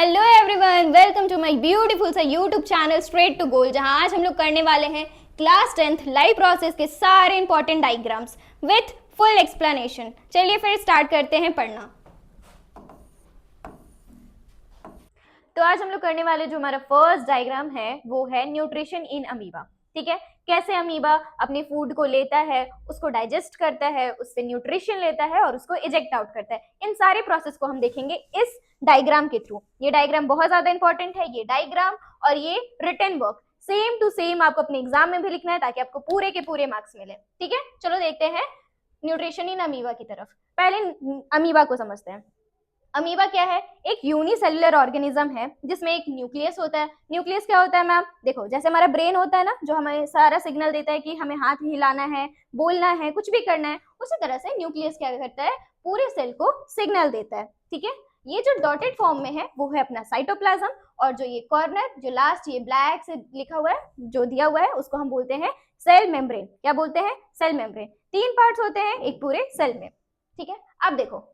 Hello everyone, welcome to my beautiful सा YouTube channel straight to goal, जहां आज हम लोग करने वाले हैं क्लास 10th लाइव प्रोसेस के सारे important diagrams with full explanation. चलिए फिर स्टार्ट करते हैं पढ़ना। तो आज हम लोग करने वाले जो हमारा फर्स्ट डायग्राम है वो है न्यूट्रिशन इन अमीबा। ठीक है, कैसे अमीबा अपने फूड को लेता है, उसको डाइजेस्ट करता है, उससे न्यूट्रिशन लेता है और उसको इजेक्ट आउट करता है। इन सारे प्रोसेस को हम देखेंगे इस डायग्राम के थ्रू। ये डायग्राम बहुत ज्यादा इंपॉर्टेंट है। ये डायग्राम और ये written work same to same आपको अपने एग्जाम में भी लिखना है ताकि आपको पूरे के पूरे मार्क्स मिले। ठीक है, चलो देखते हैं न्यूट्रिशन इन अमीबा की तरफ। पहले अमीबा को समझते हैं। अमीबा क्या है? एक यूनिसेल्युलर ऑर्गेनिज्म है जिसमें एक न्यूक्लियस होता है। न्यूक्लियस क्या होता है मैम? देखो, जैसे हमारा ब्रेन होता है ना, जो हमें सारा सिग्नल देता है कि हमें हाथ हिलाना है, बोलना है, कुछ भी करना है, उसी तरह से न्यूक्लियस क्या करता है? पूरे सेल को सिग्नल देता है। ठीक है, ये जो डॉटेड फॉर्म में है वो है अपना साइटोप्लाज्म, और जो ये कॉर्नर जो लास्ट ये ब्लैक से लिखा हुआ है जो दिया हुआ है उसको हम बोलते हैं सेल मेम्ब्रेन। क्या बोलते हैं? Cell membrane. 3 पार्ट्स होते हैं एक पूरे सेल में। ठीक है, अब देखो,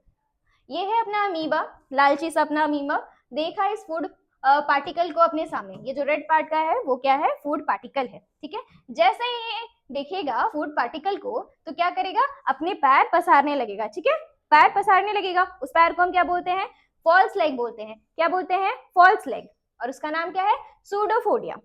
ये है अपना अमीबा, लालची सा अपना अमीबा। देखा इस फूड पार्टिकल को अपने सामने, ये जो रेड पार्ट का है वो क्या है? फूड पार्टिकल है। ठीक है, जैसे ही ये देखेगा फूड पार्टिकल को तो क्या करेगा? अपने पैर पसारने लगेगा। ठीक है, पैर पसारने लगेगा। उस पैर को हम क्या बोलते हैं? फॉल्स लेग बोलते हैं। क्या बोलते हैं? False leg. और उसका नाम क्या है? सूडोफोडिया।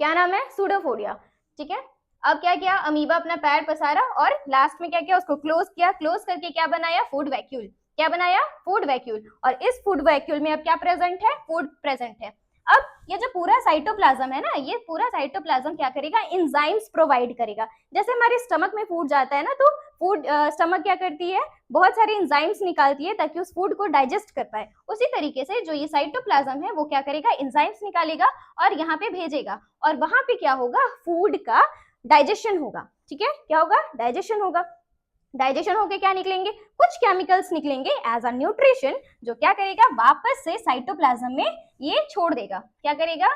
क्या नाम है? सूडोफोडिया। ठीक है, अब क्या किया? अमीबा अपना पैर पसारा और लास्ट में क्या किया? उसको क्लोज किया। क्लोज करके क्या बनाया? Food vacuole. क्या बनाया? Food vacuole. और इस फूड वैक्यूल में अब क्या प्रेजेंट है? फूड प्रेजेंट है। अब ये जो पूरा साइटोप्लाज्म है ना, ये पूरा साइटोप्लाज्म क्या करेगा? एंजाइम्स प्रोवाइड करेगा। जैसे हमारे स्टमक में फूड जाता है ना, तो फूड स्टमक क्या करती है? बहुत सारे एंजाइम्स निकालती है ताकि उस फूड को डाइजेस्ट कर पाए। उसी तरीके से जो ये साइटोप्लाज्म है वो क्या करेगा? एंजाइम्स निकालेगा और यहाँ पे भेजेगा, और वहां पे क्या होगा? फूड का डाइजेशन होगा। ठीक है, क्या होगा? डाइजेशन होगा। डाइजेशन होके क्या निकलेंगे? कुछ केमिकल्स निकलेंगे एज अ न्यूट्रिशन, जो क्या करेगा? वापस से साइटोप्लाज्म में ये छोड़ देगा। क्या करेगा?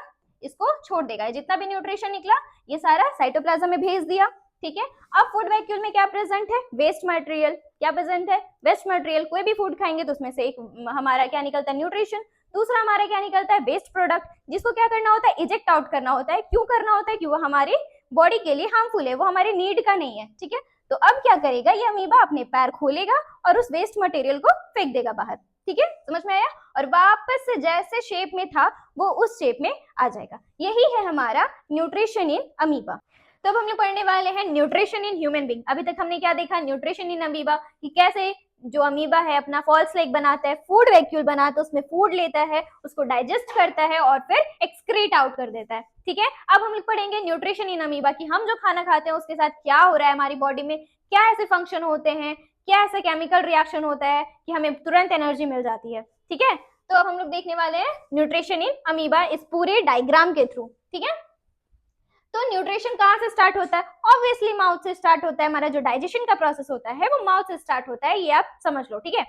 इसको छोड़ देगा। जितना भी न्यूट्रिशन निकला ये सारा साइटोप्लाज्म में भेज दिया। ठीक है, अब फूड वैक्यूल में क्या प्रेजेंट है? Waste material. क्या प्रेजेंट है? Waste material. कोई भी फूड खाएंगे तो उसमें से एक हमारा क्या निकलता है? न्यूट्रिशन। दूसरा हमारा क्या निकलता है? वेस्ट प्रोडक्ट, जिसको क्या करना होता है? इजेक्ट आउट करना होता है। क्यों करना होता है? कि वो हमारी बॉडी के लिए हार्मफुल है, वो हमारे नीड का नहीं है। ठीक है, तो अब क्या करेगा? ये अमीबा अपने पैर खोलेगा और उस वेस्ट मटेरियल को फेंक देगा बाहर। ठीक है, समझ में आया? और वापस से जैसे शेप में था वो उस शेप में आ जाएगा। यही है हमारा न्यूट्रिशन इन अमीबा। तो अब हम लोग पढ़ने वाले हैं न्यूट्रिशन इन ह्यूमन बीइंग। अभी तक हमने क्या देखा? न्यूट्रिशन इन अमीबा, कि कैसे जो अमीबा है अपना फॉल्स लेग बनाता है, फूड वैक्यूल बनाता है, उसमें फूड लेता है, उसको डाइजेस्ट करता है और फिर एक्सक्रीट आउट कर देता है। ठीक है, अब हम लोग पढ़ेंगे न्यूट्रिशन इन अमीबा, कि हम जो खाना खाते हैं उसके साथ क्या हो रहा है हमारी बॉडी में, क्या ऐसे फंक्शन होते हैं, क्या ऐसा केमिकल रिएक्शन होता है कि हमें तुरंत एनर्जी मिल जाती है। ठीक है, तो अब हम लोग देखने वाले हैं न्यूट्रिशन इन अमीबा इस पूरे डायग्राम के थ्रू। ठीक है, तो न्यूट्रिशन कहाँ से स्टार्ट होता है? ऑब्वियसली माउथ से स्टार्ट होता है। हमारा जो डाइजेशन का प्रोसेस होता है वो माउथ से स्टार्ट होता है, ये आप समझ लो। ठीक है,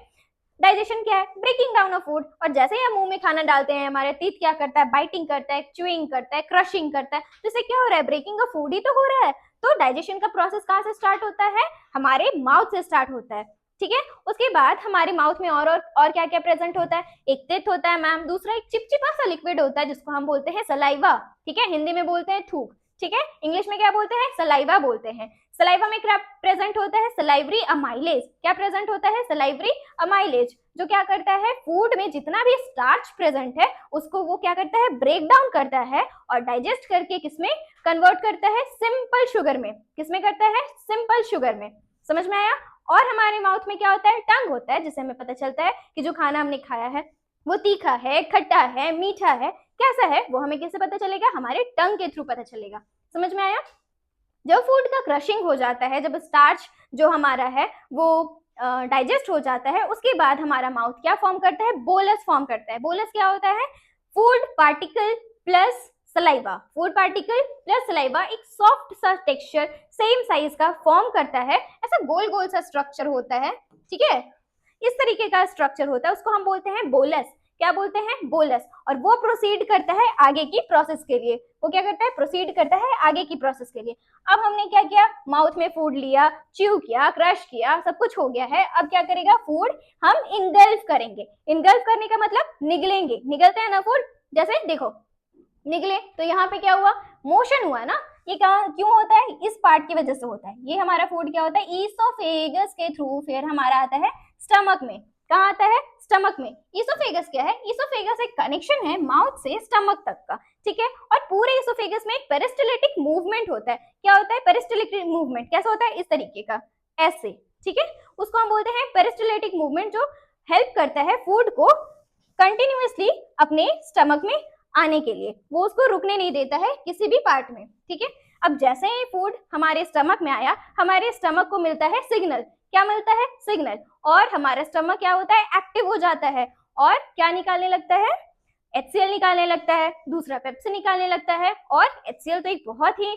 डाइजेशन क्या है? Breaking down of food. और जैसे ही हम मुंह में खाना डालते हैं हमारे टीथ क्या करता है? बाइटिंग करता है, च्यूइंग करता है, क्रशिंग करता है। तो इससे क्या हो रहा है? ब्रेकिंग ऑफ फूड ही तो हो रहा है। तो डाइजेशन का प्रोसेस कहाँ से स्टार्ट होता है? हमारे माउथ से स्टार्ट होता है। ठीक है, उसके बाद हमारे माउथ में और क्या क्या प्रेजेंट होता है? एक टेथ होता है मैम, दूसरा एक चिपचिपा सा लिक्विड होता है जिसको हम बोलते हैं सलाइवा। ठीक है, हिंदी में बोलते हैं थूक। ठीक है, इंग्लिश में क्या बोलते हैं? सलाइवा बोलते हैं। सलाइवा में क्या प्रेजेंट होता है? Salivary amylase. क्या प्रेजेंट होता है? सलाइवरी अमाइलेज, जो क्या करता है? फूड में जितना भी स्टार्च प्रेजेंट है उसको वो क्या करता है? ब्रेक डाउन करता है और डाइजेस्ट करके किसमें कन्वर्ट करता है? सिंपल शुगर में। किसमें करता है? सिंपल शुगर में। समझ में आया? और हमारे माउथ में क्या होता है? टंग होता है, जिससे हमें पता चलता है कि जो खाना हमने खाया है वो तीखा है, खट्टा है, मीठा है, कैसा है, वो हमें कैसे पता चलेगा? हमारे टंग के थ्रू पता चलेगा। समझ में आया? जब फूड का क्रशिंग हो जाता है, जब स्टार्च जो हमारा है वो डाइजेस्ट हो जाता है, उसके बाद हमारा माउथ क्या फॉर्म करता है? बोलस फॉर्म करता है। बोलस क्या होता है? Food particle plus saliva. Food particle plus saliva एक सॉफ्ट सा टेक्सचर सेम साइज का फॉर्म करता है। ऐसा गोल गोल सा स्ट्रक्चर होता है। ठीक है, इस तरीके का स्ट्रक्चर होता है, उसको हम बोलते हैं बोलस। क्या बोलते हैं, बोलस, और वो प्रोसीड करता है आगे की प्रोसेस के लिए। वो क्या करता है, प्रोसीड करता है आगे की प्रोसेस के लिए। अब हमने क्या किया, माउथ में फूड लिया, च्यू किया, क्रश किया, सब कुछ हो गया है। अब क्या करेगा, फूड हम इंगल्फ करेंगे। इंगल्फ करने का मतलब निगलेंगे, निगलते हैं ना फूड, जैसे देखो निकले, तो यहाँ पे क्या हुआ, मोशन हुआ ना। ये कहाँ क्यों होता है, इस पार्ट की वजह से होता है। ये हमारा फूड क्या होता है, ईसोफेगस के थ्रू फिर हमारा आता है स्टमक में। कहाँ आता है, स्टमक में। ईसोफेगस क्या है, ईसोफेगस एक कनेक्शन है माउथ से स्टमक तक का, ठीक है। और पूरे ईसोफेगस में एक पेरिस्टलिटिक मूवमेंट होता है। क्या होता है, पेरिस्टलिटिक मूवमेंट कैसा होता है, इस तरीके का, ऐसे, ठीक है। उसको हम बोलते हैं पेरिस्टलिटिक मूवमेंट, जो हेल्प करता है फूड को कंटिन्यूअसली अपने स्टमक में आने के लिए, वो उसको रुकने नहीं देता है किसी भी पार्ट में, ठीक है। अब जैसे ही फूड हमारे स्टमक में आया, हमारे स्टमक को मिलता है सिग्नल। क्या मिलता है, सिग्नल, और हमारा स्टमक क्या होता है, एक्टिव हो जाता है, और क्या निकालने लगता है, HCl निकालने लगता है, दूसरा पेप्सिन निकालने लगता है। और HCl तो एक बहुत ही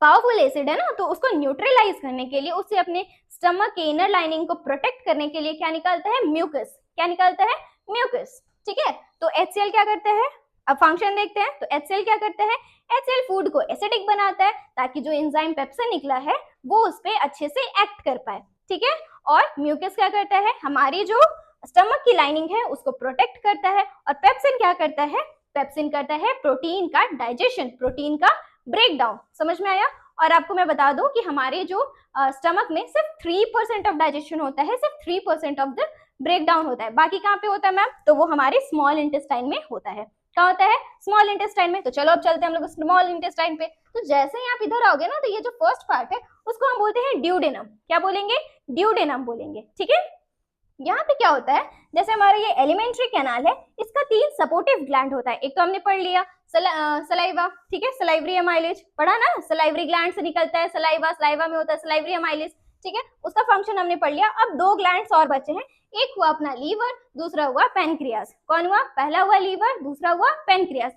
पावरफुल एसिड है ना, तो उसको न्यूट्रलाइज करने के लिए, उससे अपने स्टमक के इनर लाइनिंग को प्रोटेक्ट करने के लिए क्या निकालता है, म्यूकस। क्या निकालता है, म्यूकस, ठीक है। तो HCl क्या करता है, अब फंक्शन देखते हैं। तो HCl क्या करता है, HCl फूड को एसिडिक बनाता है, ताकि जो एंजाइम पेप्सिन निकला है वो उस पर अच्छे से एक्ट कर पाए, ठीक है। और म्यूकस क्या करता है, हमारी जो स्टमक की लाइनिंग है उसको प्रोटेक्ट करता है। और पेप्सिन क्या करता है, पेप्सिन करता है प्रोटीन का डाइजेशन, प्रोटीन का ब्रेक डाउन। समझ में आया। और आपको मैं बता दूं कि हमारे जो स्टमक में सिर्फ 3% ऑफ डाइजेशन होता है, सिर्फ 3% ऑफ द ब्रेक डाउन होता है। बाकी कहाँ पे होता है मैम, तो वो हमारे स्मॉल इंटेस्टाइन में होता है। कहाँ होता है, स्मॉल इंटेस्टाइन में। तो चलो अब चलते हैं हम लोग स्मॉल इंटेस्टाइन पे। तो जैसे ही आप इधर आओगे ना, तो ये जो फर्स्ट पार्ट है उसको हम बोलते हैं ड्यूडेनम। क्या बोलेंगे, ड्यूडेनम बोलेंगे, ठीक है। यहाँ पे क्या होता है, जैसे हमारा ये एलिमेंट्री कैनाल है, इसका 3 सपोर्टिव ग्लैंड होता है। एक तो हमने पढ़ लिया सलाइवा, ठीक है, सलाइवरी अमाइलेज पढ़ा ना, सलाइवरी ग्लैंड से निकलता है सलाइवा, सलाइवा में होता है सलाइवरी अमाइलेज, ठीक है, उसका फंक्शन हमने पढ़ लिया। अब 2 ग्लैंड्स और बचे हैं, एक हुआ अपना लीवर, दूसरा हुआ पेनक्रियास। कौन हुआ, पहला हुआ लीवर, दूसरा हुआ पेनक्रियास।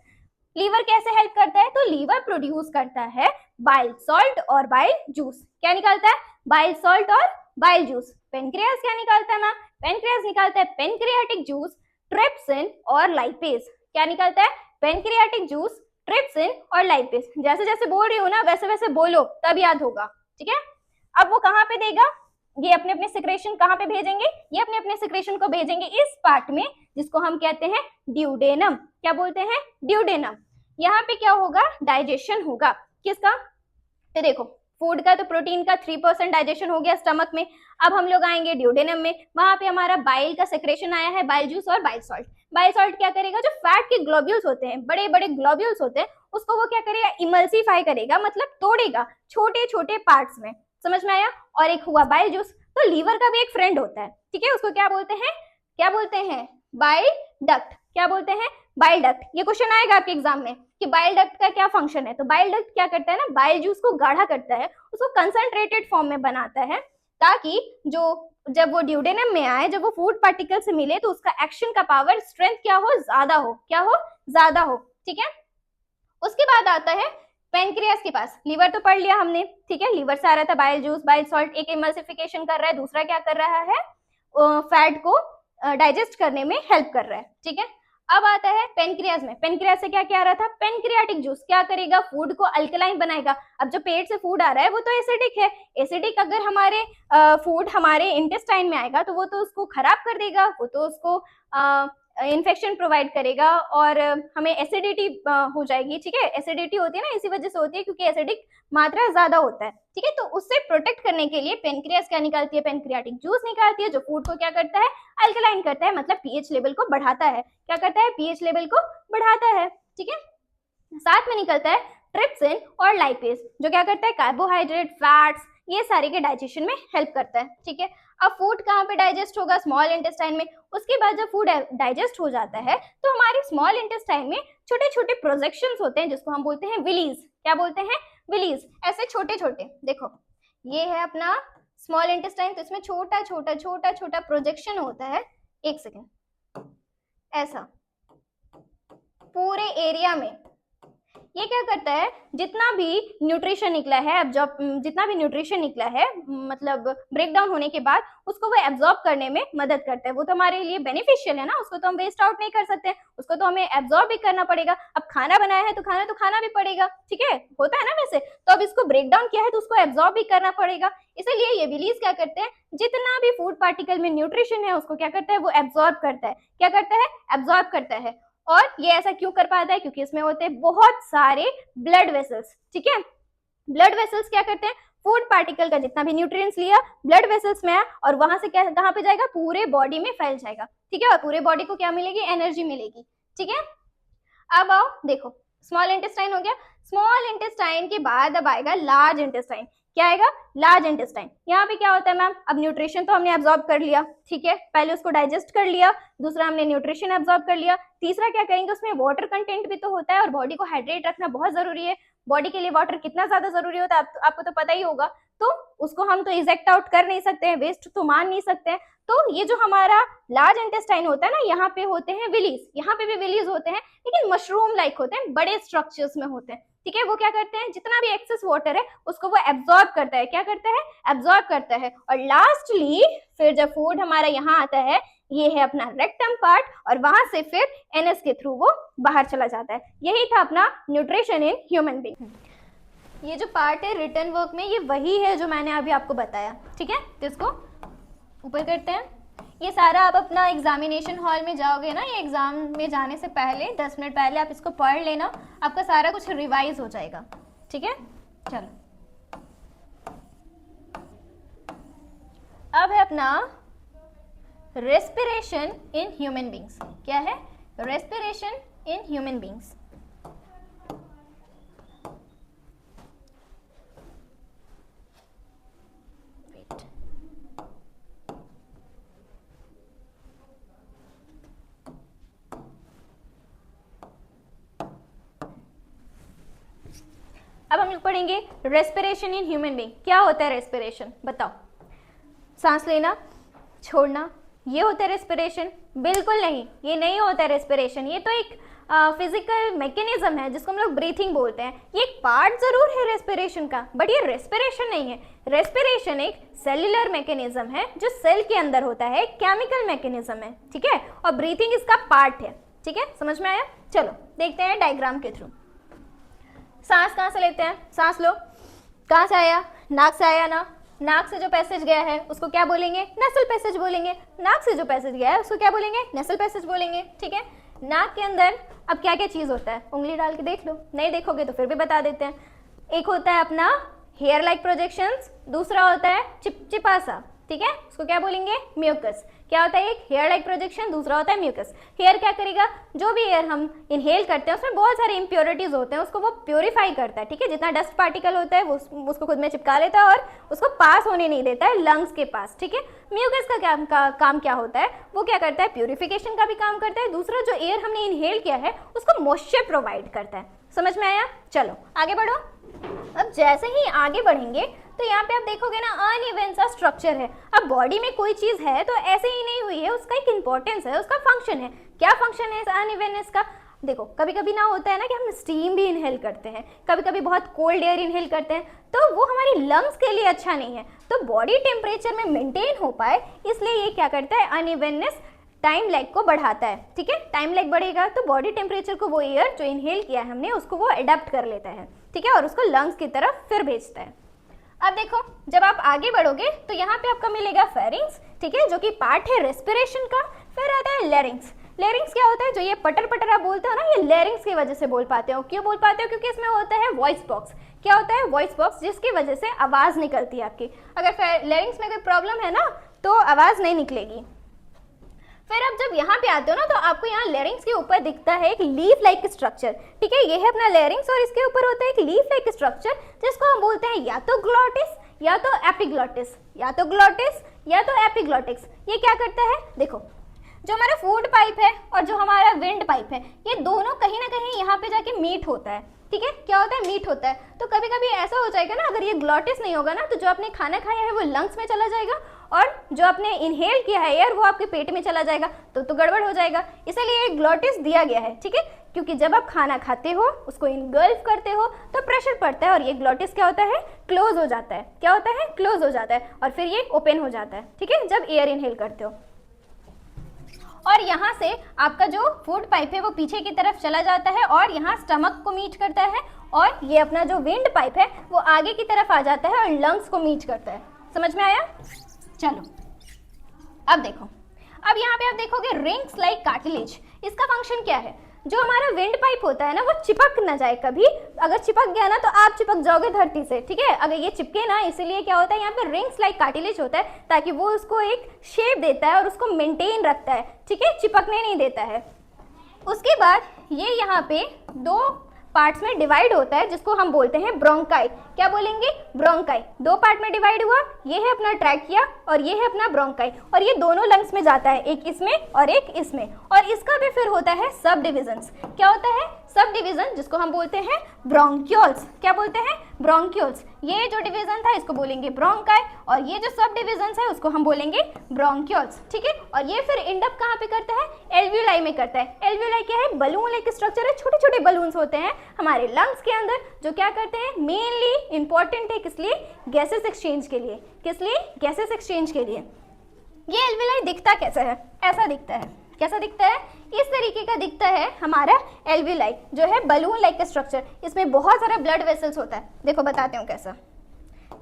लीवर कैसे हेल्प करता है, तो लीवर प्रोड्यूस करता है बाइल सॉल्ट और बाइल जूस। क्या निकालता है, बाइल सॉल्ट और बाइल जूस। पेनक्रियास क्या निकालता है मैम, पेनक्रियास निकालता है पेनक्रियाटिक जूस, ट्रिप्सिन और लाइपेज। क्या निकालता है, पेनक्रियाटिक जूस, ट्रिप्सिन और लाइपेज। जैसे जैसे बोल रही हूँ ना, वैसे वैसे बोलो, तब याद होगा, ठीक है। अब वो कहाँ पे देगा, ये अपने अपने सिक्रेशन कहाँ पे भेजेंगे, ये अपने अपने सिक्रेशन को भेजेंगे इस पार्ट में, जिसको हम कहते हैं ड्यूडेनम। क्या बोलते हैं, ड्यूडेनम। यहाँ पे क्या होगा, डाइजेशन होगा किसका, तो देखो फूड का, तो प्रोटीन का 3% डाइजेशन हो गया स्टमक में। अब हम लोग आएंगे ड्यूडेनम में, वहां पे हमारा बाइल का सेक्रेशन आया है, बाइल जूस और बाइल सॉल्ट। बाइल सॉल्ट क्या करेगा, जो फैट के ग्लोब्यूल्स होते हैं, बड़े बड़े ग्लोब्यूल्स होते हैं, उसको वो क्या करेगा, इमल्सीफाई करेगा, मतलब तोड़ेगा छोटे छोटे पार्ट्स में। समझ में आया। और एक हुआ बाइल जूस। तो लीवर का भी एक फ्रेंड होता है, ठीक है, उसको क्या बोलते हैं, क्या बोलते हैं, बाइल डक्ट। क्या बोलते हैं, बाइल डक्ट। ये क्वेश्चन आएगा आपके एग्जाम में कि बाइल डक्ट का क्या फंक्शन है। तो बाइल डक्ट क्या करता है ना, बाइल जूस को गाढ़ा करता है, उसको कंसंट्रेटेड फॉर्म में बनाता है, ताकि जो जब वो ड्यूडेनम में आए, जब वो फूड पार्टिकल से मिले, तो उसका एक्शन का पावर, स्ट्रेंथ क्या हो, ज्यादा हो। क्या हो, ज्यादा हो, ठीक है। उसके बाद आता है पेनक्रियास के पास। लीवर तो पढ़ लिया हमने, ठीक है, लीवर से आ रहा था बाइल जूस, बाइल सॉल्ट, एक इमल्सिफिकेशन कर रहा है, दूसरा क्या कर रहा है, फैट को डाइजेस्ट करने में हेल्प कर रहा है, ठीक है। अब आता है पेनक्रियास में। पेनक्रियास से क्या क्या आ रहा था, पेनक्रियाटिक जूस क्या करेगा, फूड को अल्कलाइन बनाएगा। अब जो पेट से फूड आ रहा है वो तो एसिडिक है, एसिडिक अगर हमारे फूड हमारे इंटेस्टाइन में आएगा, तो वो तो उसको खराब कर देगा, वो तो उसको इन्फेक्शन प्रोवाइड करेगा, और हमें एसिडिटी हो जाएगी, ठीक है। एसिडिटी होती है ना, इसी वजह से होती है क्योंकि एसिडिक मात्रा ज्यादा होता है, ठीक है। तो उससे प्रोटेक्ट करने के लिए पेनक्रियास क्या निकालती है, पेनक्रियाटिक जूस निकालती है, जो फूड को क्या करता है, अल्कलाइन करता है, मतलब पीएच लेवल को बढ़ाता है। क्या करता है, पीएच लेवल को बढ़ाता है, ठीक है। साथ में निकलता है ट्रिप्सिन और लाइपेज, जो क्या करता है, कार्बोहाइड्रेट, फैट्स, ये सारे के डाइजेशन में हेल्प करता है, ठीक है। अब फूड कहाँ पे डाइजेस्ट होगा, स्मॉल इंटेस्टाइन में। उसके बाद जब फूड डाइजेस्ट हो जाता है, तो हमारे स्मॉल इंटेस्टाइन में छोटे छोटे प्रोजेक्शंस होते हैं, जिसको हम बोलते हैं विलीज। क्या बोलते हैं, विलीज। ऐसे छोटे छोटे, देखो ये है अपना स्मॉल इंटेस्टाइन, तो इसमें छोटा छोटा छोटा छोटा प्रोजेक्शन होता है। एक सेकेंड, ऐसा पूरे एरिया में ये क्या करता है, जितना भी न्यूट्रिशन निकला है एब्जॉर्ब, जितना भी न्यूट्रिशन निकला है मतलब ब्रेक डाउन होने के बाद उसको वो एब्जॉर्ब करने में मदद करता है। वो तो हमारे लिए बेनिफिशियल है ना, उसको तो हम वेस्ट आउट नहीं कर सकते, उसको तो हमें एब्जॉर्ब भी करना पड़ेगा। अब खाना बनाया है तो खाना भी पड़ेगा, ठीक है, होता है ना वैसे। तो अब इसको ब्रेक डाउन किया है तो उसको एब्जॉर्ब भी करना पड़ेगा। इसीलिए ये विलीज क्या करते हैं, जितना भी फूड पार्टिकल में न्यूट्रिशन है उसको क्या करता है, वो एब्जॉर्ब करता है। क्या करता है, एब्जॉर्ब करता है। और ये ऐसा क्यों कर पाता है, क्योंकि इसमें होते हैं बहुत सारे ब्लड वेसल्स, ठीक है। ब्लड वेसल्स क्या करते हैं, फूड पार्टिकल का जितना भी न्यूट्रिएंट्स लिया ब्लड वेसल्स में है और वहां से क्या कहां पे जाएगा, पूरे बॉडी में फैल जाएगा, ठीक है। और पूरे बॉडी को क्या मिलेगी, एनर्जी मिलेगी, ठीक है। अब आओ देखो, स्मॉल इंटेस्टाइन हो गया। स्मॉल इंटेस्टाइन के बाद अब आएगा लार्ज इंटेस्टाइन। क्या आएगा, लार्ज इंटेस्टाइन। यहाँ पे क्या होता है मैम, अब न्यूट्रिशन तो हमने एब्जॉर्ब कर लिया, ठीक है, पहले उसको डाइजेस्ट कर लिया, दूसरा हमने न्यूट्रिशन एब्जॉर्ब कर लिया, तीसरा क्या करेंगे, उसमें वाटर कंटेंट भी तो होता है और बॉडी को हाइड्रेट रखना बहुत जरूरी है। बॉडी के लिए वाटर कितना ज्यादा जरूरी होता है आपको तो पता ही होगा, तो उसको हम तो इजेक्ट आउट कर नहीं सकते हैं, वेस्ट तो मान नहीं सकते हैं। तो ये जो हमारा लार्ज इंटेस्टाइन होता है ना, यहाँ पे होते हैं विलीज, यहाँ पे भी विलीज होते हैं लेकिन मशरूम लाइक होते हैं, बड़े स्ट्रक्चर्स में होते हैं, ठीक है। वो क्या करते हैं, जितना भी एक्सेस वाटर है उसको वो एब्जॉर्ब करता है। क्या करता है, एब्जॉर्ब करता है। और लास्टली फिर जब फूड हमारा यहाँ आता है, ये है अपना रेक्टम पार्ट, और वहां से फिर एनएस के थ्रू वो बाहर चला जाता है। यही था अपना न्यूट्रिशन इन ह्यूमन बीइंग। ये जो पार्ट है रिटन वर्क में, ये वही है जो मैंने अभी आपको बताया, ठीक है। तो इसको ऊपर करते हैं। ये सारा आप अपना एग्जामिनेशन हॉल में जाओगे ना, ये एग्जाम में जाने से पहले 10 मिनट पहले आप इसको पढ़ लेना, आपका सारा कुछ रिवाइज हो जाएगा, ठीक है। चलो अब है अपना रेस्पिरेशन इन ह्यूमन बीइंग्स। क्या है, रेस्पिरेशन इन ह्यूमन बीइंग्स। अब हम लोग पढ़ेंगे रेस्पिरेशन इन ह्यूमन बीइंग। क्या होता है रेस्पिरेशन, बताओ। सांस लेना, छोड़ना, ये होता है रेस्पिरेशन? बिल्कुल नहीं, ये नहीं होता है रेस्पिरेशन। ये तो एक फिजिकल मैकेनिज्म है जिसको हम लोग ब्रीथिंग बोलते हैं। ये एक पार्ट जरूर है रेस्पिरेशन का, बट ये रेस्पिरेशन नहीं है। रेस्पिरेशन एक सेल्यूलर मैकेनिज्म है जो सेल के अंदर होता है, केमिकल मैकेनिज्म है, ठीक है। और ब्रीथिंग इसका पार्ट है, ठीक है, समझ में आया। चलो देखते हैं डायग्राम के थ्रू। सांस कहाँ से लेते हैं, सांस लो, कहाँ से आया, नाक से आया ना। नाक से जो पैसेज गया है उसको क्या बोलेंगे, नेसल पैसेज बोलेंगे। नाक से जो पैसेज गया है उसको क्या बोलेंगे, नेसल पैसेज बोलेंगे, ठीक है। नाक के अंदर अब क्या क्या चीज होता है, उंगली डाल के देख लो, नहीं देखोगे तो फिर भी बता देते हैं। एक होता है अपना हेयर लाइक प्रोजेक्शंस, दूसरा होता है चिपचिपा सा, ठीक है, उसको क्या बोलेंगे, म्यूकस। क्या होता है, एक हेयर लाइक प्रोजेक्शन, दूसरा होता है म्यूकस। हेयर क्या करेगा, जो भी एयर हम इनहेल करते हैं उसमें बहुत सारे इम्प्योरिटीज होते हैं, उसको वो प्योरीफाई करता है, ठीक है। जितना डस्ट पार्टिकल होता है वो उसको खुद में चिपका लेता है और उसको पास होने नहीं देता है लंग्स के पास, ठीक है। म्यूकस का काम क्या होता है, वो क्या करता है, प्योरिफिकेशन का भी काम करता है। दूसरा जो एयर हमने इनहेल किया है उसको मॉइस्चर प्रोवाइड करता है। समझ में आया, चलो आगे बढ़ो। अब जैसे ही आगे बढ़ेंगे तो यहाँ पे आप देखोगे ना, अनइवन सा स्ट्रक्चर है। अब बॉडी में कोई चीज है तो ऐसे ही नहीं हुई है, उसका एक इंपॉर्टेंस है, उसका फंक्शन है। क्या फंक्शन है इस अनइवननेस का, देखो कभी कभी ना होता है ना कि हम स्टीम भी इनहेल करते हैं, कभी कभी बहुत कोल्ड एयर इनहेल करते हैं, तो वो हमारी लंग्स के लिए अच्छा नहीं है। तो बॉडी टेम्परेचर में मेंटेन हो पाए इसलिए ये क्या करता है, अनइवननेस टाइम लैग को बढ़ाता है, ठीक है। टाइम लैग बढ़ेगा तो बॉडी टेम्परेचर को वो एयर जो इनहेल किया है हमने उसको वो अडेप्ट कर लेता है, ठीक है, और उसको लंग्स की तरफ फिर भेजता है। अब देखो जब आप आगे बढ़ोगे तो यहाँ पे आपको मिलेगा फेरिंग्स, ठीक है, जो कि पार्ट है रेस्पिरेशन का। फिर आता है लेरिंग्स। लेरिंग्स क्या होता है, जो ये पटर पटर आप बोलते हो ना, ये लेरिंग्स की वजह से बोल पाते हो। क्यों बोल पाते हो, क्योंकि इसमें होता है वॉइस बॉक्स। क्या होता है, वॉइस बॉक्स, जिसकी वजह से आवाज निकलती है आपकी। अगर लेरिंग्स में कोई प्रॉब्लम है ना तो आवाज नहीं निकलेगी। फिर अब जब यहाँ पे आते हो ना तो आपको यहाँ लेरिंग्स के ऊपर दिखता है एक लीफ लाइक स्ट्रक्चर, ठीक है। ये है अपना लेरिंग्स और इसके ऊपर होता है एक लीफ लाइक स्ट्रक्चर जिसको हम बोलते हैं या तो ग्लॉटिस या तो एपिग्लॉटिस, या तो ग्लॉटिस या तो एपिग्लॉटिक्स। ये क्या करता है, देखो जो हमारा फूड पाइप है और जो हमारा विंड पाइप है, ये दोनों कहीं ना कहीं यहाँ पे जाके मीट होता है, ठीक है। क्या होता है, मीट होता है। तो कभी कभी ऐसा हो जाएगा ना, अगर ये ग्लॉटिस नहीं होगा ना तो जो आपने खाना खाया है वो लंग्स में चला जाएगा और जो आपने इनहेल किया है एयर वो आपके पेट में चला जाएगा तो गड़बड़ हो जाएगा। इसीलिए ग्लॉटिस दिया गया है, ठीक है, क्योंकि जब आप खाना खाते हो उसको इनगल्फ करते हो तो प्रेशर पड़ता है और ये ग्लॉटिस क्या होता है, क्लोज हो जाता है। क्या होता है, क्लोज हो जाता है और फिर ये ओपन हो जाता है, ठीक है, जब एयर इनहेल करते हो। और यहाँ से आपका जो फूड पाइप है वो पीछे की तरफ चला जाता है और यहाँ स्टमक को मीट करता है और ये अपना जो विंड पाइप है वो आगे की तरफ आ जाता है और लंग्स को मीट करता है। समझ में आया? चलो अब देखो, अब यहाँ पे आप देखोगे रिंग्स लाइक कार्टिलेज। इसका फंक्शन क्या है, जो हमारा विंड पाइप होता है ना वो चिपक ना जाए कभी। अगर चिपक गया ना तो आप चिपक जाओगे धरती से, ठीक है, अगर ये चिपके ना, इसीलिए क्या होता है यहाँ पे रिंग्स लाइक कार्टिलेज होता है ताकि वो उसको एक शेप देता है और उसको मेंटेन रखता है, ठीक है, चिपकने नहीं देता है। उसके बाद ये यहाँ पे दो पार्ट्स में डिवाइड होता है जिसको हम बोलते हैं ब्रोंकाई। क्या बोलेंगे, ब्रोंकाई। दो पार्ट में डिवाइड हुआ, ये है अपना ट्रैकिया और ये है अपना ब्रोंकाई और ये दोनों लंग्स में जाता है, एक इसमें और एक इसमें। और इसका भी फिर होता है सब डिविजन्स। क्या होता है, सब डिवीजन, जिसको हम बोलते हैं ब्रोंक्यूल्स। क्या बोलते हैं, ब्रोंक्यूल्स। ये जो डिवीजन था इसको बोलेंगे ब्रोंकाई और ये जो सब डिवीजन है उसको हम बोलेंगे ब्रोंक्यूल्स, ठीक है। और ये फिर एंड अप कहाँ पे करता है, एल्वियोलाई में करता है। एल्वियोलाई क्या है, बलून लाइक स्ट्रक्चर है, छोटे छोटे बलून्स होते हैं हमारे लंग्स के अंदर जो क्या करते हैं, मेनली इंपॉर्टेंट है किस लिए, गैसेस एक्सचेंज के लिए। किस लिए, गैसेस एक्सचेंज के लिए। ये एल्वियोलाई दिखता कैसा है, ऐसा दिखता है। कैसा दिखता है, इस तरीके का दिखता है हमारा एल्वियोलाई, जो है बलून लाइक स्ट्रक्चर। इसमें बहुत सारा ब्लड वेसल्स होता है। देखो बताते हूँ कैसा।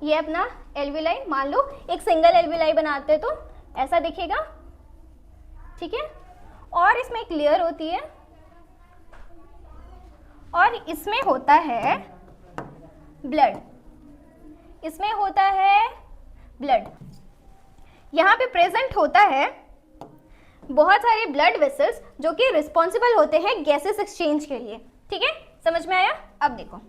ये अपना एल्वियोलाई, मान लो एक सिंगल एल्वियोलाई बनाते हैं तो ऐसा दिखेगा, ठीक है। और इसमें एक लेयर होती है और इसमें होता है ब्लड, इसमें होता है ब्लड। यहाँ पे प्रेजेंट होता है बहुत सारे ब्लड वेसल्स जो कि रिस्पॉन्सिबल होते हैं गैसेस एक्सचेंज के लिए, ठीक है। समझ में आया? अब देखो,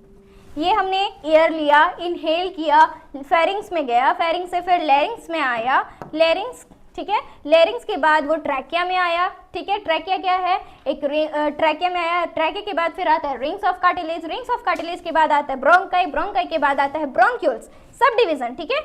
ये हमने एयर लिया, इनहेल किया, फेरिंग्स में गया, फेरिंग्स से फिर लैरिंग्स में आया, लैरिंग्स, ठीक है, लैरिंग्स के बाद वो ट्रैकिया में आया, ठीक है। ट्रैकिया क्या है, एक ट्रैकिया में आया, ट्रैकिया के बाद फिर आता है rings of cartilage, rings of cartilage के बाद आता है ब्रोंकाई, ब्रोंकाई के बाद आता है ब्रोंक्यूल्स, सब डिवीजन, ठीक है।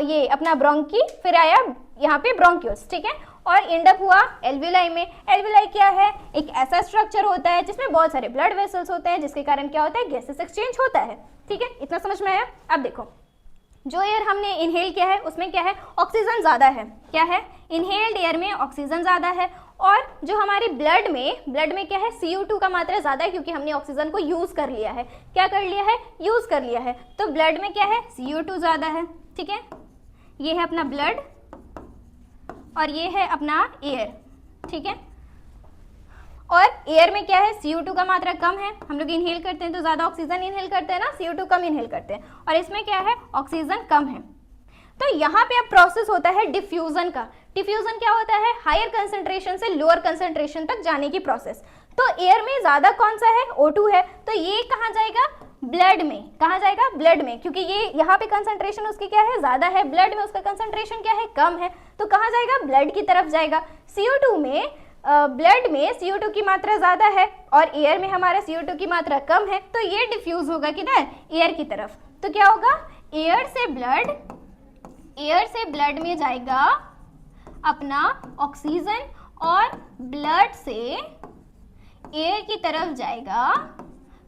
ये अपना ब्रोंकी, फिर आया यहाँ पे ब्रोंक्यूल्स, ठीक है। और एंड अप हुआ एल्वियोलाई में। एल्वियोलाई क्या है, एक ऐसा स्ट्रक्चर होता है जिसमें बहुत सारे ब्लड वेसल्स होते हैं जिसके कारण क्या होता है, गैसेस एक्सचेंज होता है, ठीक है। इतना समझ में आया? अब देखो, जो एयर हमने इनहेल किया है उसमें क्या है, ऑक्सीजन ज़्यादा है। क्या है, इनहेल्ड एयर में ऑक्सीजन ज़्यादा है। और जो हमारे ब्लड में क्या है, CO2 का मात्रा ज़्यादा है क्योंकि हमने ऑक्सीजन को यूज़ कर लिया है। क्या कर लिया है, यूज़ कर लिया है। तो ब्लड में क्या है, CO2 ज़्यादा है, ठीक है। ये है अपना ब्लड और ये है अपना एयर, ठीक है। और एयर में क्या है, CO2 का मात्रा कम है, हम लोग इनहेल करते हैं तो ज़्यादा ऑक्सीजन इनहेल करते हैं ना, CO2 कम इनहेल करते हैं। और इसमें क्या है, ऑक्सीजन कम है। तो यहाँ पे अब प्रोसेस होता है डिफ्यूजन का। डिफ्यूजन क्या होता है, हायर कंसंट्रेशन से लोअर कंसंट्रेशन तक जाने की प्रोसेस। तो एयर में ज़्यादा कौन सा है, O2 है, तो ये कहाँ जाएगा, ब्लड में। कहाँ जाएगा, ब्लड में, क्योंकि ये यहाँ पे कंसंट्रेशन उसकी क्या है, ज़्यादा है, ब्लड में उसका कंसंट्रेशन क्या है, कम है, तो कहाँ जाएगा, ब्लड की तरफ जाएगा। CO2 में ब्लड में CO2 की मात्रा ज़्यादा है और एयर में हमारा CO2 की मात्रा कम है, तो ये डिफ्यूज होगा किधर, एयर की तरफ। तो क्या होगा, एयर से ब्लड में जाएगा अपना ऑक्सीजन और ब्लड से एयर की तरफ जाएगा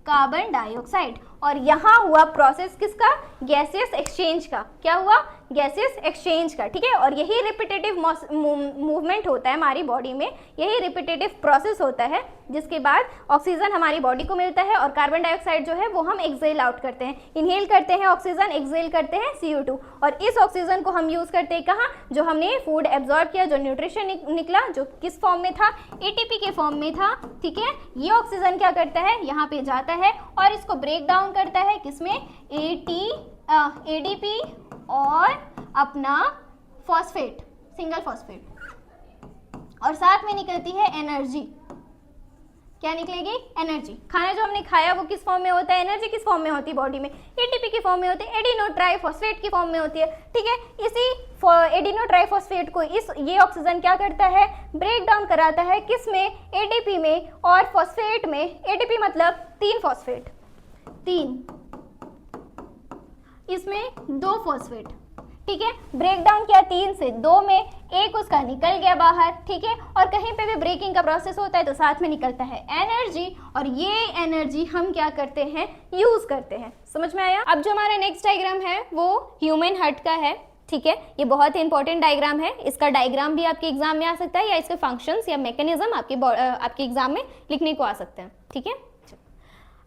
कार्बन डाइऑक्साइड। और यहाँ हुआ प्रोसेस किसका, गैसियस एक्सचेंज का। क्या हुआ, गैसियस एक्सचेंज का, ठीक है। और यही रिपीटेटिव मूवमेंट होता है हमारी बॉडी में, यही रिपीटेटिव प्रोसेस होता है जिसके बाद ऑक्सीजन हमारी बॉडी को मिलता है और कार्बन डाइऑक्साइड जो है वो हम एक्सेल आउट करते हैं। इनहेल करते हैं ऑक्सीजन, एक्सेल करते हैं CO2। और इस ऑक्सीजन को हम यूज़ करते हैं कहाँ, जो हमने फूड एब्जॉर्ब किया, जो न्यूट्रिशन निकला, जो किस फॉर्म में था, ATP के फॉर्म में था, ठीक है। ये ऑक्सीजन क्या करता है, यहाँ पे जाता है और इसको ब्रेक डाउन करता है किसमें, ADP और अपना फॉस्फेट, सिंगल फॉस्फेट। और साथ में निकलती है एनर्जी। क्या निकलेगी, एनर्जी। खाना जो हमने खाया वो किस फॉर्म में होता है, एनर्जी किस फॉर्म में होती है बॉडी में, ATP की फॉर्म में होती है, एडिनो ट्राइफॉस्फेट की फॉर्म में होती है, ठीक है। इसी एडिनो ट्राइफॉस्फेट को ये ऑक्सीजन क्या करता है, ब्रेक डाउन कराता है किस में, ADP में और फॉस्फेट में। ADP मतलब 3 फॉस्फेट, 3, इसमें 2 फॉस्फेट, ठीक है, ब्रेक डाउन किया 3 से 2 में, एक उसका निकल गया बाहर, ठीक है, और कहीं पे भी ब्रेकिंग का प्रोसेस होता है तो साथ में निकलता है एनर्जी, और ये एनर्जी हम क्या करते हैं, यूज करते हैं। समझ में आया? अब जो हमारा नेक्स्ट डायग्राम है वो ह्यूमन हार्ट का है, ठीक है, ये बहुत ही इंपॉर्टेंट डायग्राम है, इसका डायग्राम भी आपके एग्जाम में आ सकता है या इसके फंक्शंस या मैकेनिज्म आपके एग्जाम में लिखने को आ सकते हैं, ठीक है।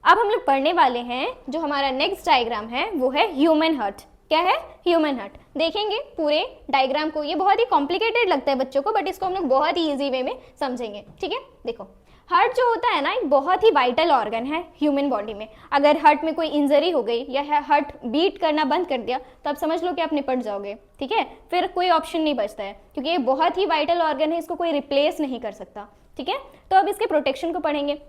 अब हम लोग पढ़ने वाले हैं जो हमारा नेक्स्ट डायग्राम है वो है ह्यूमन हार्ट। क्या है? Human heart. देखेंगे पूरे डायग्राम को, ये बहुत ही कॉम्प्लिकेटेड लगता है बच्चों को, बट इसको हम लोग बहुत ही ईजी वे में समझेंगे, ठीक है। देखो, हार्ट जो होता है ना, एक बहुत ही वाइटल ऑर्गन है ह्यूमन बॉडी में। अगर हार्ट में कोई इंजरी हो गई या हार्ट बीट करना बंद कर दिया तो आप समझ लो कि आप निपट जाओगे, ठीक है, फिर कोई ऑप्शन नहीं बचता है, क्योंकि ये बहुत ही वाइटल ऑर्गन है, इसको कोई रिप्लेस नहीं कर सकता, ठीक है। तो अब इसके प्रोटेक्शन को पढ़ेंगे।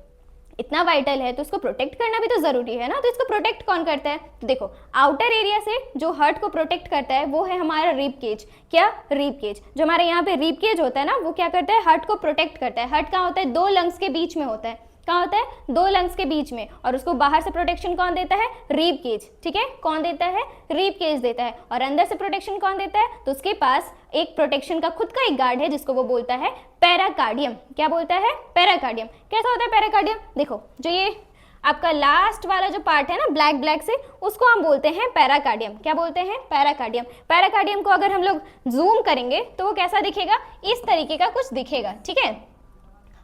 इतना वाइटल है तो इसको प्रोटेक्ट करना भी तो जरूरी है ना, तो इसको प्रोटेक्ट कौन करता है? तो देखो, आउटर एरिया से जो हार्ट को प्रोटेक्ट करता है वो है हमारा रिब केज। क्या? Rib cage. जो हमारे यहाँ पे रिब केज होता है ना, वो क्या करता है, हार्ट को प्रोटेक्ट करता है। हार्ट कहाँ होता है? 2 लंग्स के बीच में होता है। कहाँ होता है? 2 लंग्स के बीच में, और उसको बाहर से प्रोटेक्शन कौन देता है? रिब केज, ठीक है। कौन देता है? रिब केज देता है। और अंदर से प्रोटेक्शन कौन देता है? तो उसके पास एक प्रोटेक्शन का खुद का एक गार्ड है जिसको वो बोलता है पेराकार्डियम। क्या बोलता है? पेराकार्डियम। कैसा होता है पेराकार्डियम? देखो, जो ये आपका लास्ट वाला जो पार्ट है ना ब्लैक ब्लैक से, उसको हम बोलते हैं पेराकार्डियम। क्या बोलते हैं? पेराकार्डियम। पेराकार्डियम को अगर हम लोग जूम करेंगे तो वो कैसा दिखेगा? इस तरीके का कुछ दिखेगा, ठीक है।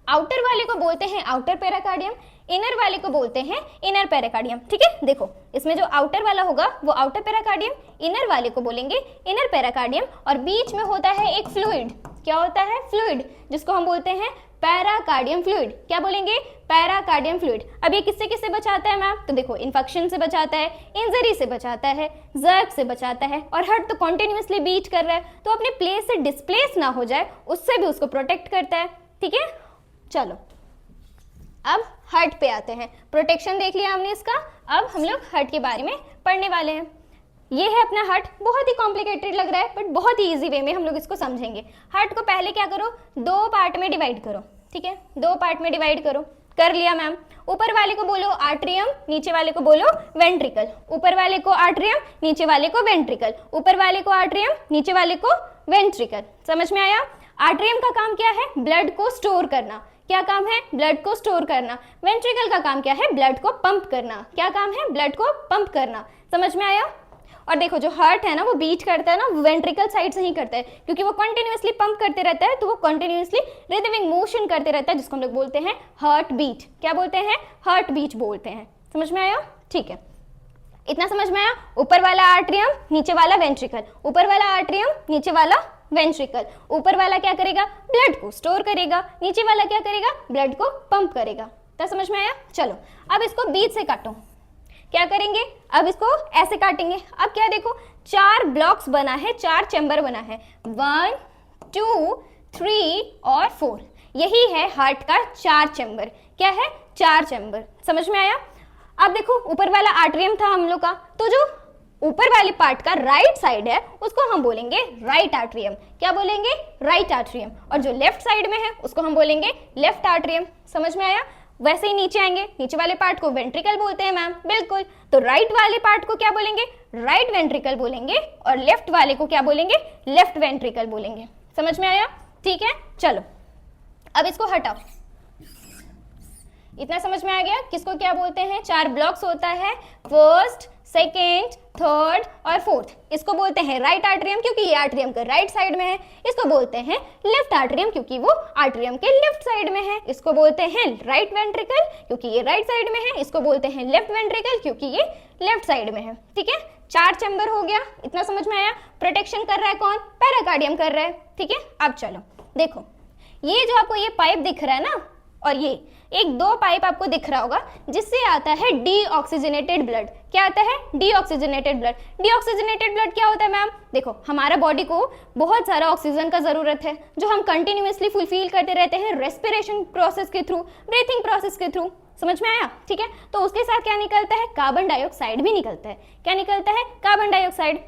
आउटर वाले को बोलते हैं आउटर पेराकार्डियम, इनर वाले को बोलते हैं इनर पेराकार्डियम, ठीक है। देखो, इसमें जो आउटर वाला होगा वो आउटर पेराकार्डियम, इनर वाले को बोलेंगे इनर पेराकार्डियम, और बीच में होता है एक फ्लूइड। क्या होता है? फ्लूइड, जिसको हम बोलते हैं पैराकार्डियम फ्लूइड। क्या बोलेंगे? पैराकार्डियम फ्लूइड। अब ये किससे किससे बचाता है मैम? तो देखो, इन्फेक्शन से बचाता है, इंजरी से बचाता है, जर्क से बचाता है, और हार्ट तो कॉन्टिन्यूसली बीट कर रहा है तो अपने प्लेस से डिस्प्लेस ना हो जाए उससे भी उसको प्रोटेक्ट करता है, ठीक है। चलो, अब हार्ट पे आते हैं। प्रोटेक्शन देख लिया हमने इसका, अब हम लोग हार्ट के बारे में पढ़ने वाले हैं। ये है अपना हार्ट। बहुत ही कॉम्प्लिकेटेड लग रहा है बट बहुत ही इजी वे में हम लोग इसको समझेंगे। हार्ट को पहले क्या करो, 2 पार्ट में डिवाइड करो, ठीक है। 2 पार्ट में डिवाइड करो। कर लिया मैम। ऊपर वाले को बोलो आर्ट्रियम, नीचे वाले को बोलो वेंट्रिकल। ऊपर वाले को आर्ट्रियम, नीचे वाले को वेंट्रिकल। ऊपर वाले को आर्ट्रियम, नीचे वाले को वेंट्रिकल। समझ में आया? आर्ट्रियम का काम क्या है? ब्लड को स्टोर करना। क्या काम है? ब्लड को स्टोर करना। वेंट्रिकल का काम क्या है? ब्लड को पंप करना। क्या काम है? ब्लड को पंप करना। समझ में आया? और देखो, जो हार्ट है ना वो बीट करता है ना, वेंट्रिकल साइड से ही करता है, क्योंकि वो कंटिन्यूअसली पंप करते रहता है, तो वो कंटिन्यूअसली रिदमिंग मोशन करते रहता है, जिसको हम लोग बोलते हैं हार्ट बीट। क्या बोलते हैं? हार्ट बीट बोलते हैं। समझ में आया? ठीक है, इतना समझ में आया? ऊपर वाला आर्ट्रियम, नीचे वाला वेंट्रिकल। ऊपर वाला आर्ट्रियम, नीचे वाला वेंट्रिकल। ऊपर वाला क्या करेगा? ब्लड को स्टोर करेगा। नीचे वाला क्या करेगा? ब्लड को पंप करेगा। तो समझ में आया? चलो, अब इसको बीच से काटो। क्या करेंगे? अब इसको ऐसे काटेंगे। अब क्या देखो, 4 ब्लॉक्स बना है, 4 चैम्बर बना है, 1 2 3 और 4। यही है हार्ट का 4 चैम्बर। क्या है? 4 चैम्बर। समझ में आया? अब देखो, ऊपर वाला आर्ट्रियम था हम लोग का, तो जो ऊपर वाले पार्ट का राइट साइड है उसको हम बोलेंगे राइट आर्ट्रियम। क्या बोलेंगे? Right atrium. और जो लेफ्ट साइड में है उसको हम बोलेंगे लेफ्ट आर्ट्रियम। समझ में आया? वैसे ही नीचे आएंगे, नीचे वाले पार्ट को वेंट्रिकल बोलते हैं मैम। बिल्कुल, तो राइट वाले पार्ट को क्या बोलेंगे? राइट वेंट्रिकल बोलेंगे, और लेफ्ट वाले को क्या बोलेंगे? लेफ्ट वेंट्रिकल बोलेंगे। समझ में आया? ठीक है, चलो अब इसको हटाओ। इतना समझ में आ गया किसको क्या बोलते हैं? 4 ब्लॉक्स होता है, फर्स्ट, सेकेंड, थर्ड और फोर्थ। इसको बोलते हैं राइट आर्ट्रियम क्योंकि ये आर्ट्रियम के राइट साइड में है। इसको बोलते हैं लेफ्ट आर्ट्रियम क्योंकि वो आर्ट्रियम के लेफ्ट साइड में है। इसको बोलते हैं राइट वेंट्रिकल क्योंकि ये राइट साइड में है। इसको बोलते हैं लेफ्ट वेंट्रिकल क्योंकि ये लेफ्ट साइड में है। ठीक है, 4 चैम्बर हो गया। इतना समझ में आया? प्रोटेक्शन कर रहा है कौन? पैराकार्डियम कर रहा है। ठीक है, अब चलो देखो, ये जो आपको ये पाइप दिख रहा है ना, और ये 1-2 पाइप आपको दिख रहा होगा जिससे आता है डीऑक्सीजनेटेड ब्लड। क्या आता है? Deoxygenated blood. डीऑक्सीजनेटेड ब्लड क्या होता है मैम? देखो, हमारा बॉडी को बहुत सारा ऑक्सीजन का जरूरत है जो हम कंटिन्यूअसली फुलफिल करते रहते हैं रेस्पिरेशन प्रोसेस के थ्रू, ब्रीथिंग प्रोसेस के थ्रू। समझ में आया? ठीक है, तो उसके साथ क्या निकलता है? कार्बन डाइऑक्साइड भी निकलता है। क्या निकलता है? Carbon dioxide.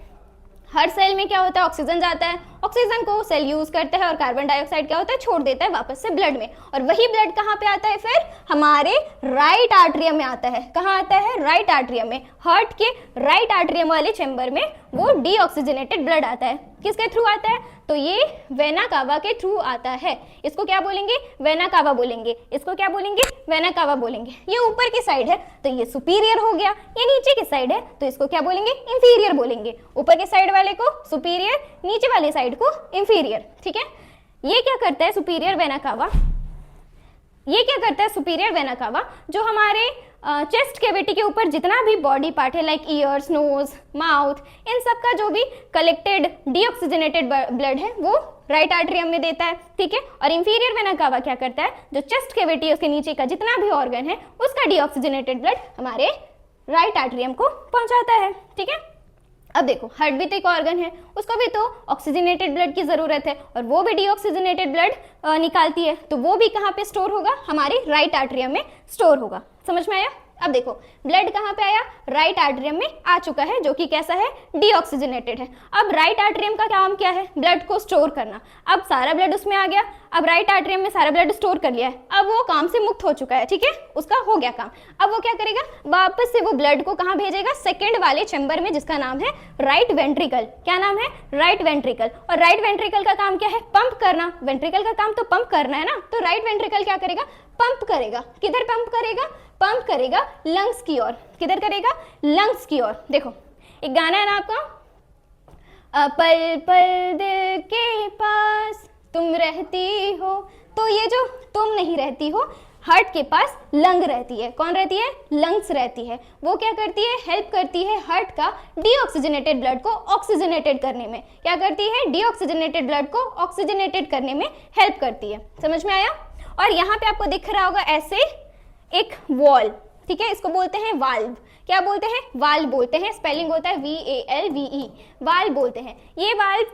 हर सेल में क्या होता है, ऑक्सीजन जाता है, ऑक्सीजन को सेल यूज करता है और कार्बन डाइऑक्साइड क्या होता है, छोड़ देता है वापस से ब्लड में। और वही ब्लड कहाँ पे आता है, फिर हमारे राइट आर्टरियम में आता है। कहाँ आता है, राइट आर्टरियम में। हार्ट के राइट आर्टरियम वाले चेंबर में वो डीऑक्सीजनेटेड ब्लड आता है। किसके थ्रू आता है, तो ये वेना कावा के थ्रू आता है। इसको क्या बोलेंगे, वेना कावा बोलेंगे। इसको क्या बोलेंगे, वेना कावा बोलेंगे। ये ऊपर की साइड है तो ये सुपीरियर हो गया, ये नीचे की साइड है तो इसको क्या बोलेंगे, इंफीरियर बोलेंगे। ऊपर के साइड वाले को सुपीरियर, नीचे वाली साइड को इंफीरियर। ठीक है, ये क्या करता है सुपीरियर वेना कावा, ये क्या करता है सुपीरियर वेना कावा, जो हमारे चेस्ट कैविटी के ऊपर जितना भी बॉडी पार्ट है लाइक ईयर्स, नोज, माउथ, इन सब का जो भी कलेक्टेड डीऑक्सीजनेटेड ब्लड है वो राइट आर्टरियम में देता है। ठीक है, और इंफीरियर वेना कावा क्या करता है, जो चेस्ट कैविटी है उसके नीचे का जितना भी ऑर्गन है उसका डीऑक्सीजनेटेड ब्लड हमारे राइट आर्टरियम को पहुंचाता है। ठीक है, अब देखो हार्ट भी तो एक ऑर्गन है, उसको भी तो ऑक्सीजनेटेड ब्लड की जरूरत है और वो भी डीऑक्सीजनेटेड ब्लड निकालती है, तो वो भी कहाँ पे स्टोर होगा, हमारे राइट आर्टरियम में स्टोर होगा। समझ में आया। अब देखो ब्लड कहाँ पे आया, राइट आर्टरियम में आ चुका है, जो कि कैसा है, डीऑक्सीजनेटेड है। अब राइट आर्टरियम का काम क्या है, ब्लड को स्टोर करना। अब सारा ब्लड उसमें आ गया, अब राइट आर्टरियम में सारा ब्लड स्टोर कर लिया है, अब वो काम से मुक्त हो चुका है। ठीक है, उसका हो गया काम। अब वो क्या करेगा, वापस से वो ब्लड को कहाँ भेजेगा, सेकेंड वाले चैम्बर में जिसका नाम है राइट वेंट्रिकल। क्या नाम है, राइट वेंट्रिकल। और राइट वेंट्रिकल का काम क्या है, पंप करना। वेंट्रिकल का काम तो पंप करना है ना, तो राइट वेंट्रिकल क्या करेगा, पंप करेगा। किधर पंप करेगा, पंप करेगा लंग्स की ओर। किधर करेगा, लंग्स की ओर। देखो एक गाना है ना आपका, पल पल दिल के पास तुम रहती हो, तो ये जो तुम नहीं रहती हो, हार्ट के पास लंग रहती है। कौन रहती है, लंग्स रहती है। वो क्या करती है, हेल्प करती है हार्ट का डीऑक्सीजनेटेड ब्लड को ऑक्सीजनेटेड करने में। क्या करती है, डीऑक्सीजनेटेड ब्लड को ऑक्सीजनेटेड करने में हेल्प करती है। समझ में आया। और यहाँ पे आपको दिख रहा होगा ऐसे एक वॉल, ठीक है, इसको बोलते हैं वाल्व। क्या बोलते हैं, वाल्व बोलते हैं। स्पेलिंग होता है VALVE, वाल्व बोलते हैं। ये वाल्व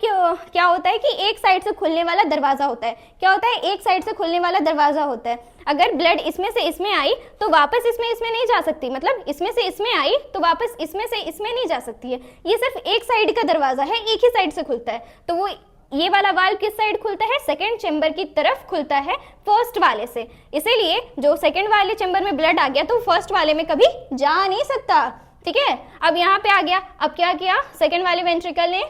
क्या होता है कि एक साइड से खुलने वाला दरवाजा होता है। क्या होता है, एक साइड से खुलने वाला दरवाजा होता है। अगर ब्लड इसमें से इसमें आई तो वापस इसमें नहीं जा सकती, मतलब इसमें से इसमें आई तो वापस इसमें से इसमें नहीं जा सकती है। ये सिर्फ एक साइड का दरवाजा है, एक ही साइड से खुलता है। तो वो ये वाला वाल्व किस साइड खुलता है, सेकंड चेंबर की तरफ खुलता है, फर्स्ट वाले से। इसीलिए जो सेकंड वाले चेंबर में ब्लड आ गया तो फर्स्ट वाले में कभी जा नहीं सकता। ठीक है, अब यहाँ पे आ गया। अब क्या किया, सेकंड वाले वेंट्रिकल ने,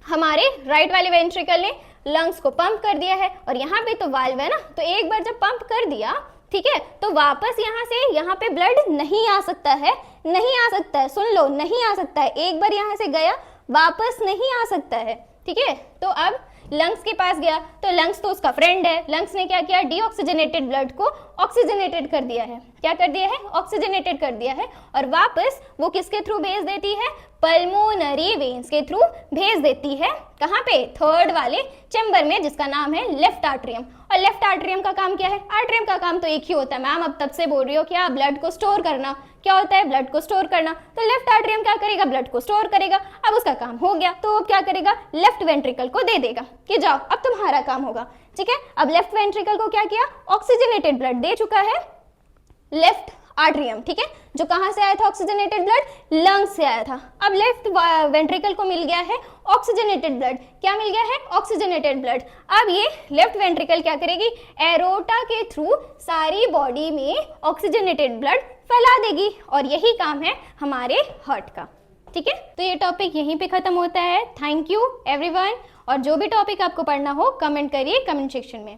हमारे राइट वाले वेंट्रिकल ने लंग्स को पंप कर दिया है। और यहाँ पे तो वाल्व है ना, तो एक बार जब पंप कर दिया, ठीक है, तो वापस यहाँ से यहाँ पे ब्लड नहीं आ सकता है, नहीं आ सकता है। सुन लो, नहीं आ सकता है। एक बार यहाँ से गया, वापस नहीं आ सकता है। ठीक है, तो अब लंग्स के पास गया, तो लंग्स तो उसका फ्रेंड है। लंग्स ने क्या किया, डीऑक्सीजनेटेड ब्लड को ऑक्सीजनेटेड कर दिया है। क्या कर दिया है, ऑक्सीजनेटेड कर दिया है। और वापस वो किसके थ्रू भेज देती है, पल्मोनरी वेन्स के थ्रू भेज देती है। कहाँ पे, थर्ड वाले चैम्बर में जिसका नाम है लेफ्ट आर्टरियम। और लेफ्ट आर्टरियम का काम क्या है, आर्टरियम का काम तो एक ही होता है। मैम अब तब से बोल रही हो क्या, ब्लड को स्टोर करना। क्या होता है, ब्लड को स्टोर करना। तो लेफ्ट आर्टरियम क्या करेगा, ब्लड को स्टोर करेगा। अब उसका काम हो गया तो वो क्या करेगा, लेफ्ट वेंट्रिकल को दे देगा कि जाओ अब तुम्हारा काम होगा। ठीक है, अब लेफ्ट वेंट्रिकल को क्या किया, ऑक्सीजनेटेड ब्लड दे चुका है लेफ्ट आर्टरियम। ठीक है, जो कहां से आया था ऑक्सीजनेटेड ब्लड, लंग्स से आया था। अब लेफ्ट वेंट्रिकल को मिल गया है ऑक्सीजनेटेड ब्लड। क्या मिल गया है, ऑक्सीजनेटेड ब्लड। अब ये लेफ्ट वेंट्रिकल क्या करेगी, एरोटा के थ्रू सारी बॉडी में ऑक्सीजनेटेड ब्लड फैला देगी। और यही काम है हमारे हार्ट का। ठीक है, तो ये टॉपिक यहीं पे खत्म होता है। Thank you everyone. और जो भी टॉपिक आपको पढ़ना हो कमेंट करिए कमेंट सेक्शन में।